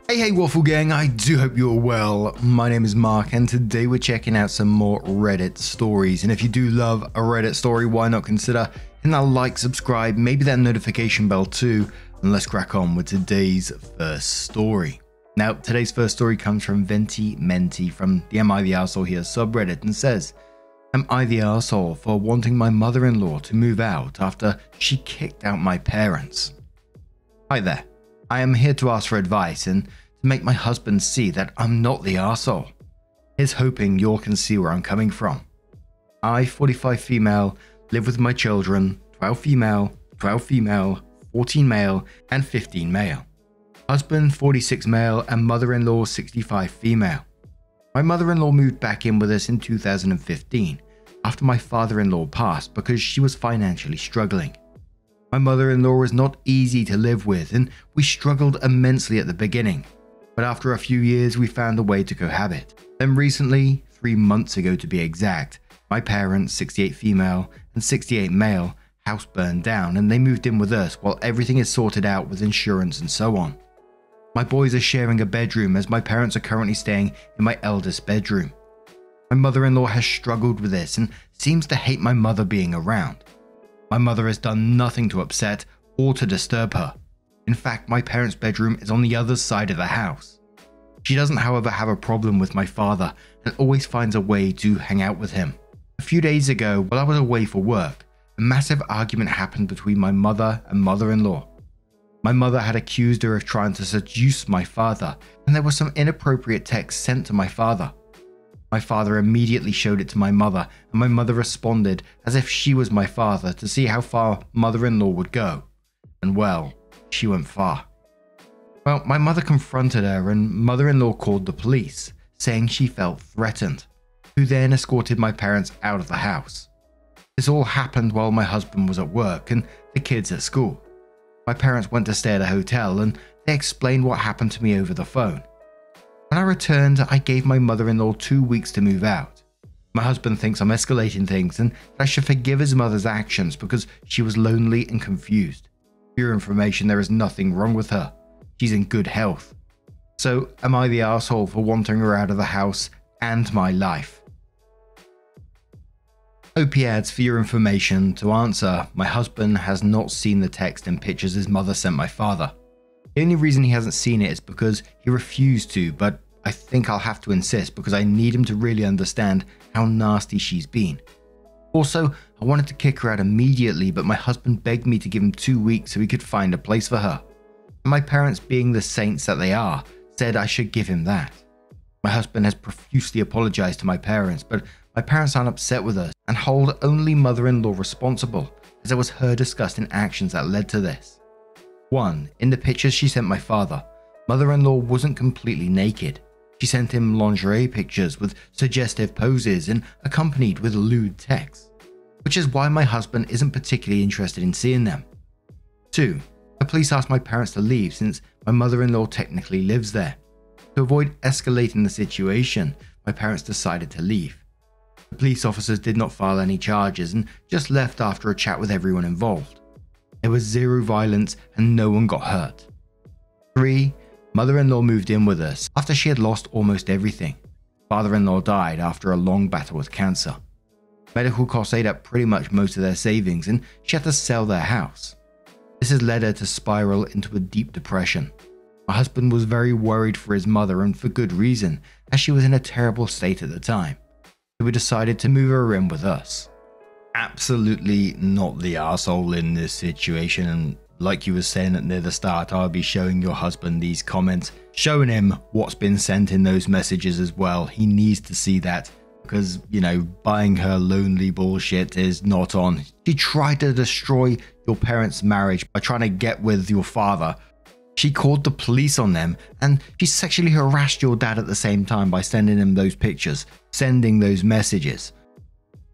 Hey Waffle Gang, I do hope you're well. My name is Mark and today we're checking out some more Reddit stories. And if you do love a Reddit story, why not consider hitting that like, subscribe, maybe that notification bell too, and let's crack on with today's first story. Now, today's first story comes from Venti Menti from the Am I the Arsehole Here subreddit and says, Am I the arsehole for wanting my mother-in-law to move out after she kicked out my parents? Hi there. I am here to ask for advice and to make my husband see that I'm not the arsehole. Here's hoping you all can see where I'm coming from. I, 45 female, live with my children, 12 female, 14 male, and 15 male. Husband, 46 male, and mother-in-law, 65 female. My mother-in-law moved back in with us in 2015 after my father-in-law passed because she was financially struggling. My mother-in-law was not easy to live with and we struggled immensely at the beginning, but after a few years we found a way to cohabit. Then recently, 3 months ago to be exact, my parents, 68 female and 68 male, house burned down and they moved in with us while everything is sorted out with insurance and so on. My boys are sharing a bedroom as my parents are currently staying in my eldest bedroom. My mother-in-law has struggled with this and seems to hate my mother being around. My mother has done nothing to upset or to disturb her. In fact, my parents' bedroom is on the other side of the house. She doesn't, however, have a problem with my father and always finds a way to hang out with him. A few days ago, while I was away for work, a massive argument happened between my mother and mother-in-law. My mother had accused her of trying to seduce my father, and there was some inappropriate text sent to my father. My father immediately showed it to my mother, and my mother responded as if she was my father to see how far mother-in-law would go. And well, she went far. Well, my mother confronted her and mother-in-law called the police, saying she felt threatened, who then escorted my parents out of the house. This all happened while my husband was at work and the kids at school. My parents went to stay at a hotel and they explained what happened to me over the phone. When I returned, I gave my mother-in-law 2 weeks to move out. My husband thinks I'm escalating things and that I should forgive his mother's actions because she was lonely and confused. For your information, there is nothing wrong with her. She's in good health. So, am I the arsehole for wanting her out of the house and my life? OP adds, for your information, to answer, my husband has not seen the text and pictures his mother sent my father. The only reason he hasn't seen it is because he refused to, but I think I'll have to insist because I need him to really understand how nasty she's been. Also, I wanted to kick her out immediately, but my husband begged me to give him 2 weeks so he could find a place for her. And my parents, being the saints that they are, said I should give him that. My husband has profusely apologized to my parents, but my parents aren't upset with us and hold only mother-in-law responsible, as it was her disgusting actions that led to this. 1. In the pictures she sent my father, mother-in-law wasn't completely naked. She sent him lingerie pictures with suggestive poses and accompanied with lewd text, which is why my husband isn't particularly interested in seeing them. 2. The police asked my parents to leave since my mother-in-law technically lives there. To avoid escalating the situation, my parents decided to leave. The police officers did not file any charges and just left after a chat with everyone involved. There was zero violence and no one got hurt. 3. Mother-in-law moved in with us after she had lost almost everything. Father-in-law died after a long battle with cancer. Medical costs ate up pretty much most of their savings and she had to sell their house. This has led her to spiral into a deep depression. My husband was very worried for his mother and for good reason, as she was in a terrible state at the time. So we decided to move her in with us. Absolutely not the arsehole in this situation, and like you were saying near the start, I'll be showing your husband these comments, showing him what's been sent in those messages as well. He needs to see that because, you know, buying her lonely bullshit is not on. She tried to destroy your parents' marriage by trying to get with your father. She called the police on them and she sexually harassed your dad at the same time by sending him those pictures, sending those messages.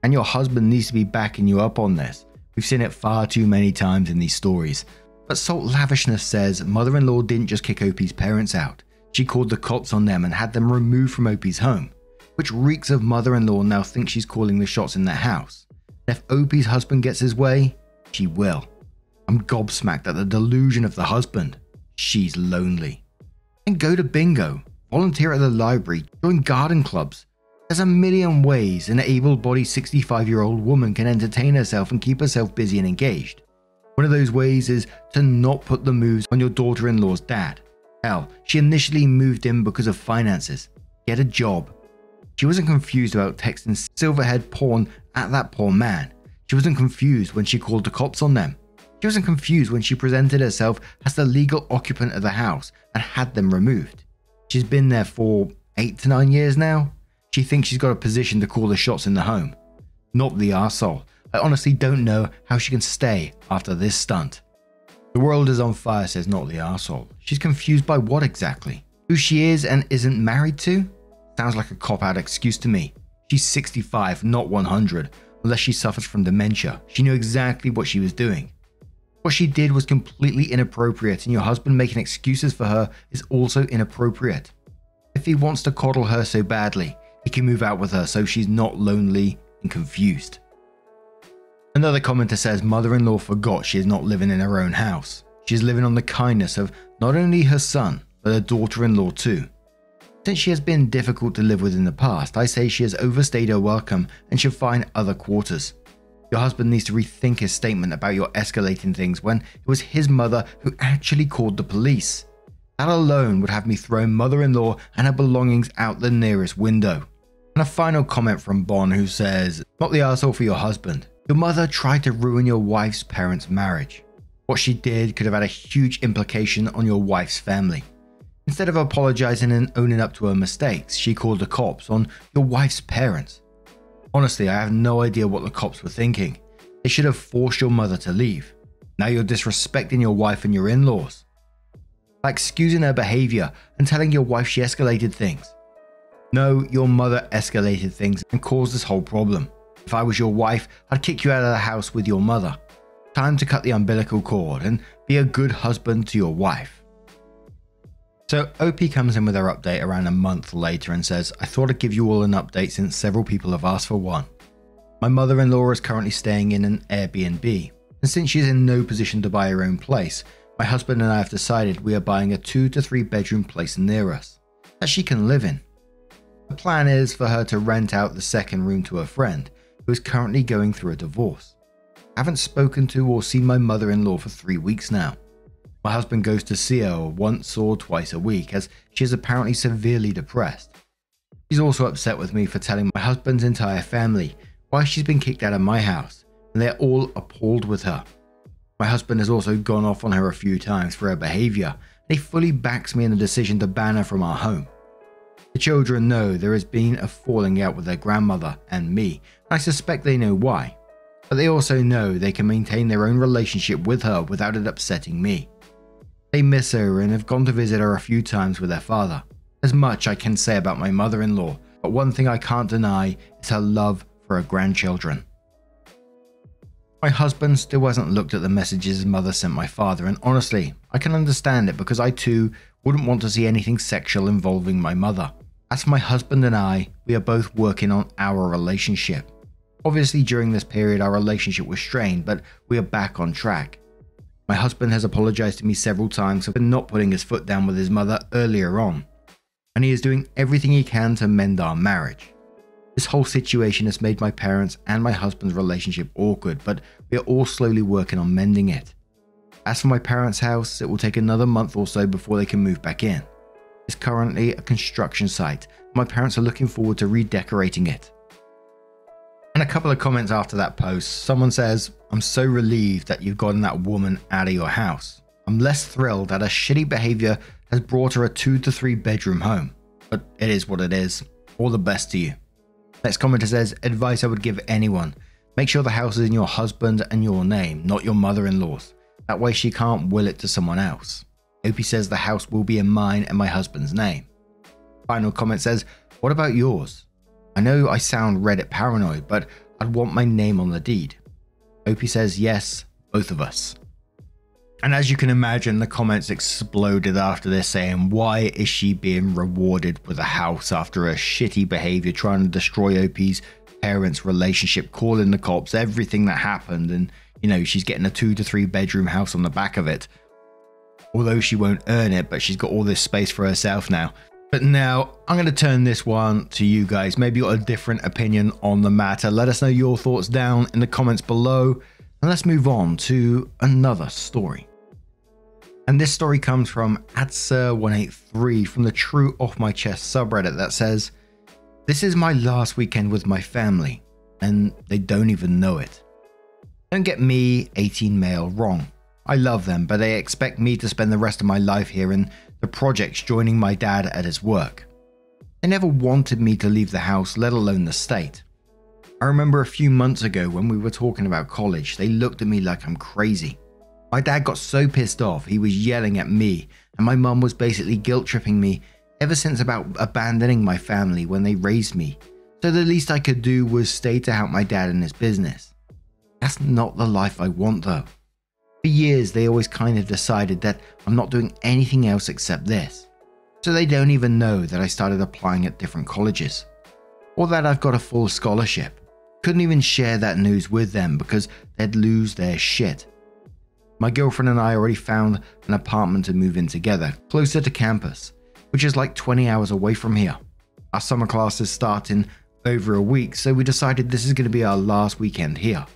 And your husband needs to be backing you up on this. We've seen it far too many times in these stories. But Salt Lavishness says mother-in-law didn't just kick Opie's parents out. She called the cops on them and had them removed from Opie's home, which reeks of mother-in-law now thinks she's calling the shots in their house. And if Opie's husband gets his way, she will. I'm gobsmacked at the delusion of the husband. She's lonely. And go to bingo, volunteer at the library, join garden clubs. There's a million ways an able-bodied 65-year-old woman can entertain herself and keep herself busy and engaged. One of those ways is to not put the moves on your daughter-in-law's dad. Hell, she initially moved in because of finances. Get a job. She wasn't confused about texting silverhead porn at that poor man. She wasn't confused when she called the cops on them. She wasn't confused when she presented herself as the legal occupant of the house and had them removed. She's been there for 8 to 9 years now. She thinks she's got a position to call the shots in the home. Not the arsehole. I honestly don't know how she can stay after this stunt. The world is on fire, says Not the arsehole. She's confused by what exactly? Who she is and isn't married to? Sounds like a cop-out excuse to me. She's 65, not 100. Unless she suffers from dementia. She knew exactly what she was doing. What she did was completely inappropriate, and your husband making excuses for her is also inappropriate. If he wants to coddle her so badly, he can move out with her so she's not lonely and confused. Another commenter says mother-in-law forgot she is not living in her own house. She is living on the kindness of not only her son, but her daughter-in-law too. Since she has been difficult to live with in the past, I say she has overstayed her welcome and should find other quarters. Your husband needs to rethink his statement about your escalating things when it was his mother who actually called the police. That alone would have me throw mother-in-law and her belongings out the nearest window. And a final comment from Bon, who says, not the arsehole for your husband. Your mother tried to ruin your wife's parents' marriage. What she did could have had a huge implication on your wife's family. Instead of apologizing and owning up to her mistakes, she called the cops on your wife's parents. Honestly, I have no idea what the cops were thinking. They should have forced your mother to leave. Now you're disrespecting your wife and your in-laws. By excusing her behavior and telling your wife she escalated things. No, your mother escalated things and caused this whole problem. If I was your wife, I'd kick you out of the house with your mother. Time to cut the umbilical cord and be a good husband to your wife. So OP comes in with her update around a month later and says, I thought I'd give you all an update since several people have asked for one. My mother-in-law is currently staying in an Airbnb, and since she is in no position to buy her own place, my husband and I have decided we are buying a 2 to 3 bedroom place near us that she can live in. The plan is for her to rent out the second room to a friend who is currently going through a divorce. I haven't spoken to or seen my mother-in-law for 3 weeks now. My husband goes to see her once or twice a week as she is apparently severely depressed. She's also upset with me for telling my husband's entire family why she's been kicked out of my house, and they're all appalled with her. My husband has also gone off on her a few times for her behavior, and he fully backs me in the decision to ban her from our home. The children know there has been a falling out with their grandmother and me, and I suspect they know why. But they also know they can maintain their own relationship with her without it upsetting me. They miss her and have gone to visit her a few times with their father. There's much I can say about my mother-in-law, but one thing I can't deny is her love for her grandchildren. My husband still hasn't looked at the messages his mother sent my father, and honestly, I can understand it because I too wouldn't want to see anything sexual involving my mother. As for my husband and I, we are both working on our relationship. Obviously during this period our relationship was strained, but we are back on track. My husband has apologized to me several times for not putting his foot down with his mother earlier on, and he is doing everything he can to mend our marriage. This whole situation has made my parents and my husband's relationship awkward, but we are all slowly working on mending it. As for my parents' house, it will take another month or so before they can move back in. It's currently a construction site. My parents are looking forward to redecorating it. And a couple of comments after that post, someone says, I'm so relieved that you've gotten that woman out of your house. I'm less thrilled that her shitty behavior has brought her a 2 to 3 bedroom home. But it is what it is. All the best to you. Next commenter says, advice I would give anyone. Make sure the house is in your husband and your name, not your mother-in-law's. That way she can't will it to someone else. Opie says the house will be in mine and my husband's name. Final comment says, what about yours? I know I sound Reddit paranoid, but I'd want my name on the deed. Opie says yes, both of us. And as you can imagine, the comments exploded after this saying, why is she being rewarded with a house after her shitty behavior trying to destroy OP's parents' relationship, calling the cops, everything that happened, and you know, she's getting a 2 to 3 bedroom house on the back of it. although she won't earn it, but she's got all this space for herself now. But now I'm going to turn this one to you guys. Maybe you got a different opinion on the matter. Let us know your thoughts down in the comments below. And let's move on to another story. And this story comes from Adser183 from the True Off My Chest subreddit that says, "This is my last weekend with my family, and they don't even know it. Don't get me, 18 male, wrong. I love them, but they expect me to spend the rest of my life here in the projects joining my dad at his work. They never wanted me to leave the house, let alone the state. I remember a few months ago when we were talking about college, they looked at me like I'm crazy. My dad got so pissed off, he was yelling at me, and my mum was basically guilt-tripping me ever since about abandoning my family when they raised me. So the least I could do was stay to help my dad in his business. That's not the life I want though. For years, they always kind of decided that I'm not doing anything else except this. So they don't even know that I started applying at different colleges. Or that I've got a full scholarship. Couldn't even share that news with them because they'd lose their shit. My girlfriend and I already found an apartment to move in together, closer to campus, which is like 20 hours away from here. Our summer classes start in over a week, so we decided this is going to be our last weekend here,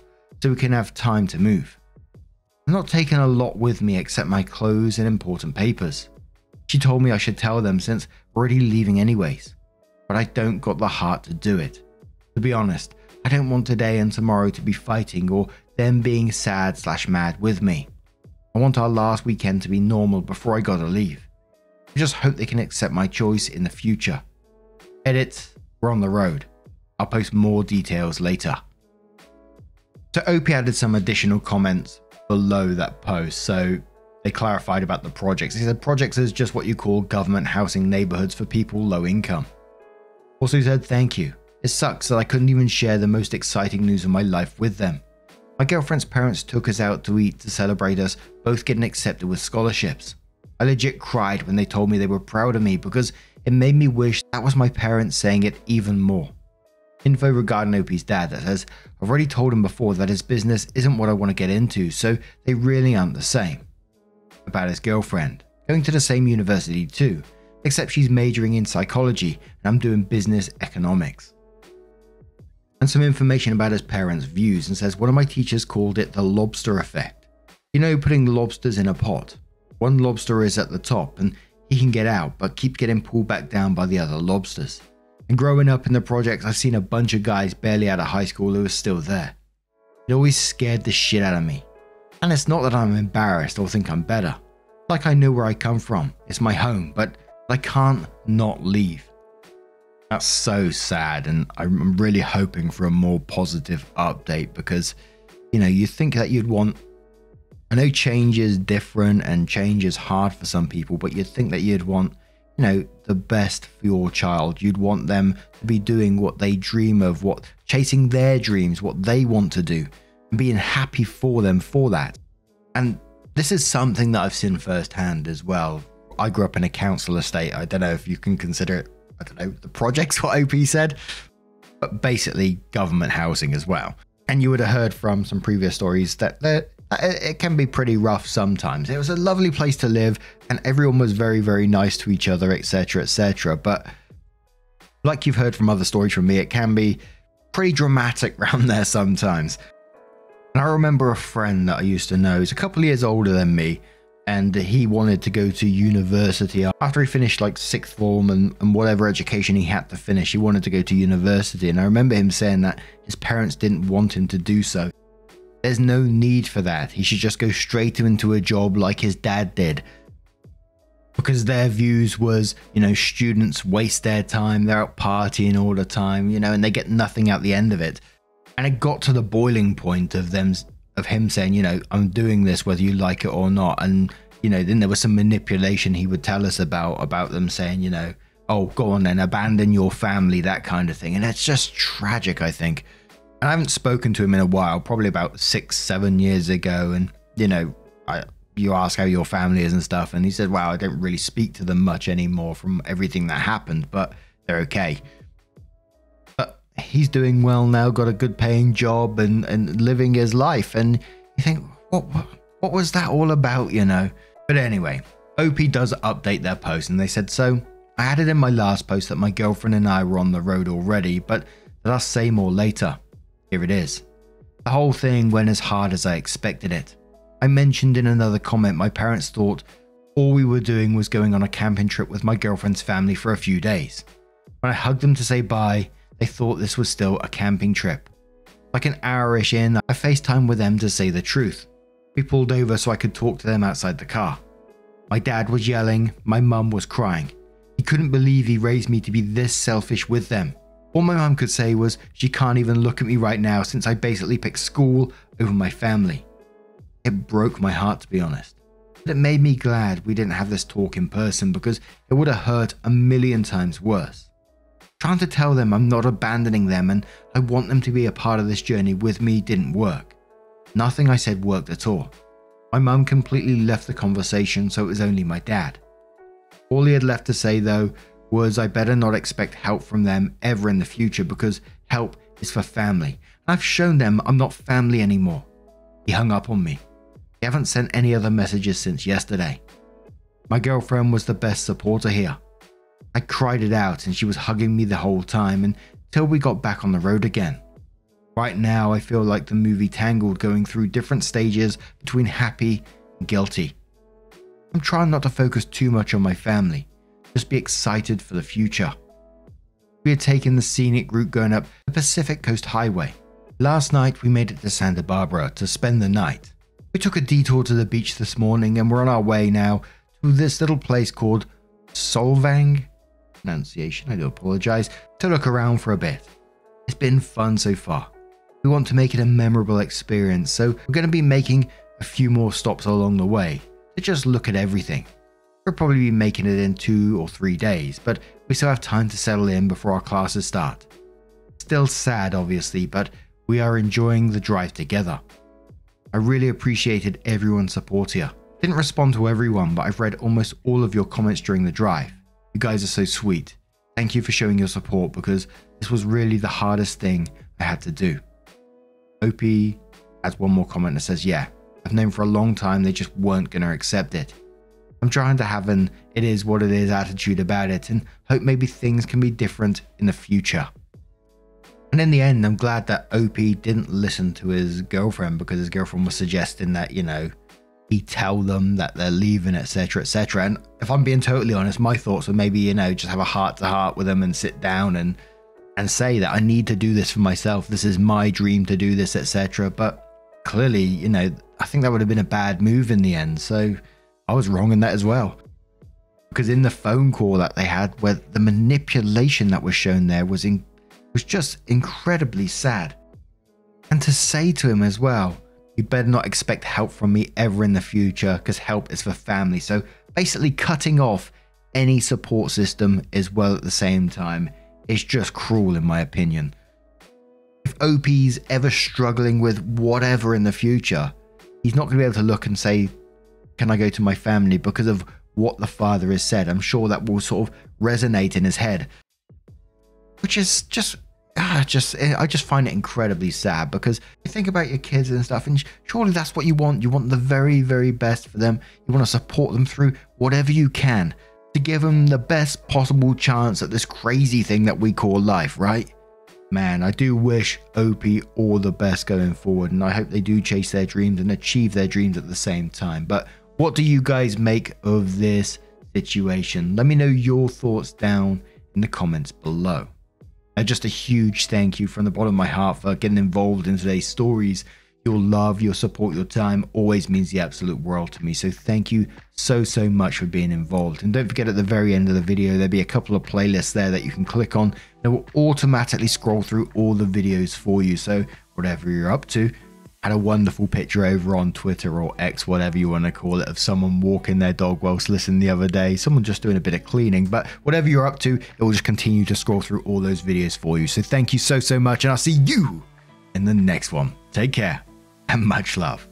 so we can have time to move. I'm not taking a lot with me except my clothes and important papers. She told me I should tell them since we're already leaving anyways, but I don't got the heart to do it. To be honest, I don't want today and tomorrow to be fighting or them being sad/mad with me. I want our last weekend to be normal before I gotta leave. I just hope they can accept my choice in the future. Edit, we're on the road. I'll post more details later." So OP added some additional comments below that post, so they clarified about the projects. He said projects is just what you call government housing neighborhoods for people low income. Also said thank you. It sucks that I couldn't even share the most exciting news of my life with them. My girlfriend's parents took us out to eat to celebrate us both getting accepted with scholarships. I legit cried when they told me they were proud of me because it made me wish that was my parents saying it even more. Info regarding OP's dad that says, "I've already told him before that his business isn't what I want to get into, so they really aren't the same." About his girlfriend, going to the same university too, except she's majoring in psychology and I'm doing business economics. And some information about his parents' views and says one of my teachers called it the lobster effect. You know, putting lobsters in a pot. One lobster is at the top and he can get out but keeps getting pulled back down by the other lobsters. And growing up in the projects, I've seen a bunch of guys barely out of high school who are still there. It always scared the shit out of me. And it's not that I'm embarrassed or think I'm better. Like I know where I come from, it's my home, but I can't not leave. That's so sad, and I'm really hoping for a more positive update because, you know, you think that you'd want, I know change is different and change is hard for some people, but you'd think that you'd want, you know, the best for your child. You'd want them to be doing what they dream of, chasing their dreams, what they want to do, and being happy for them for that. And this is something that I've seen firsthand as well. I grew up in a council estate. I don't know if you can consider it, I don't know, the projects, what OP said, but basically government housing as well. And you would have heard from some previous stories that it can be pretty rough sometimes. It was a lovely place to live and everyone was very, very nice to each other, etc., etc. But like you've heard from other stories from me, it can be pretty dramatic around there sometimes. And I remember a friend that I used to know, he's a couple of years older than me, and he wanted to go to university after he finished like sixth form and whatever education he had to finish. He wanted to go to university, and I remember him saying that his parents didn't want him to do so. There's no need for that. He should just go straight into a job like his dad did. Because their views was, you know, students waste their time, they're out partying all the time, you know, and they get nothing at the end of it. And it got to the boiling point of him saying, you know, I'm doing this whether you like it or not. And, you know, then there was some manipulation he would tell us about them saying, you know, oh, go on then, abandon your family, that kind of thing. And it's just tragic, I think. And I haven't spoken to him in a while, probably about 6-7 years ago. And, you know, you ask how your family is and stuff. And he said, wow, I don't really speak to them much anymore from everything that happened, but they're okay. But he's doing well now, got a good paying job and living his life. And you think, what was that all about, you know? But anyway, OP does update their post and they said, so I added in my last post that my girlfriend and I were on the road already, but that I'll say more later. Here it is. The whole thing went as hard as I expected it. I mentioned in another comment my parents thought all we were doing was going on a camping trip with my girlfriend's family for a few days. When I hugged them to say bye, they thought this was still a camping trip. Like an hour-ish in, I FaceTimed with them to say the truth. We pulled over so I could talk to them outside the car. My dad was yelling, my mum was crying. He couldn't believe he raised me to be this selfish with them. All my mum could say was she can't even look at me right now since I basically picked school over my family. It broke my heart, to be honest. But it made me glad we didn't have this talk in person because it would have hurt a million times worse. Trying to tell them I'm not abandoning them and I want them to be a part of this journey with me didn't work. Nothing I said worked at all. My mum completely left the conversation, so it was only my dad. All he had left to say though was I better not expect help from them ever in the future because help is for family. And I've shown them I'm not family anymore. He hung up on me. He haven't sent any other messages since yesterday. My girlfriend was the best supporter here. I cried it out and she was hugging me the whole time until we got back on the road again. Right now I feel like the movie Tangled, going through different stages between happy and guilty. I'm trying not to focus too much on my family, just be excited for the future. We had taken the scenic route going up the Pacific Coast Highway. Last night we made it to Santa Barbara to spend the night. We took a detour to the beach this morning and we're on our way now to this little place called Solvang, pronunciation, I do apologize, to look around for a bit. It's been fun so far. We want to make it a memorable experience, so we're going to be making a few more stops along the way to just look at everything. We'll probably be making it in 2 or 3 days, but we still have time to settle in before our classes start. Still sad obviously, but we are enjoying the drive together. I really appreciated everyone's support here. Didn't respond to everyone, but I've read almost all of your comments during the drive. You guys are so sweet. Thank you for showing your support because this was really the hardest thing I had to do. OP has one more comment that says, yeah, I've known for a long time they just weren't going to accept it. I'm trying to have an it is what it is attitude about it and hope maybe things can be different in the future. And in the end, I'm glad that OP didn't listen to his girlfriend because his girlfriend was suggesting that, you know, he tell them that they're leaving, etc, etc. And if I'm being totally honest, my thoughts were maybe, you know, just have a heart to heart with them and sit down and say that I need to do this for myself. This is my dream to do this, etc. But clearly, you know, I think that would have been a bad move in the end. So I was wrong in that as well. Because in the phone call that they had, where the manipulation that was shown there was just incredibly sad. And to say to him as well, you better not expect help from me ever in the future because help is for family. So basically cutting off any support system as well at the same time is just cruel in my opinion. If OP's ever struggling with whatever in the future, he's not going to be able to look and say, can I go to my family because of what the father has said? I'm sure that will sort of resonate in his head. Which is I just find it incredibly sad because you think about your kids and stuff and surely that's what you want. You want the very, very best for them. You want to support them through whatever you can to give them the best possible chance at this crazy thing that we call life, right? Man, I do wish OP all the best going forward and I hope they do chase their dreams and achieve their dreams at the same time. But what do you guys make of this situation? Let me know your thoughts down in the comments below. Just a huge thank you from the bottom of my heart for getting involved in today's stories. Your love, your support, your time always means the absolute world to me. So thank you so much for being involved. And don't forget at the very end of the video, there'll be a couple of playlists there that you can click on. It will automatically scroll through all the videos for you. So whatever you're up to, had a wonderful picture over on Twitter or X, whatever you want to call it, of someone walking their dog whilst listening the other day, someone just doing a bit of cleaning, but whatever you're up to, it will just continue to scroll through all those videos for you. So thank you so much, and I'll see you in the next one. Take care and much love.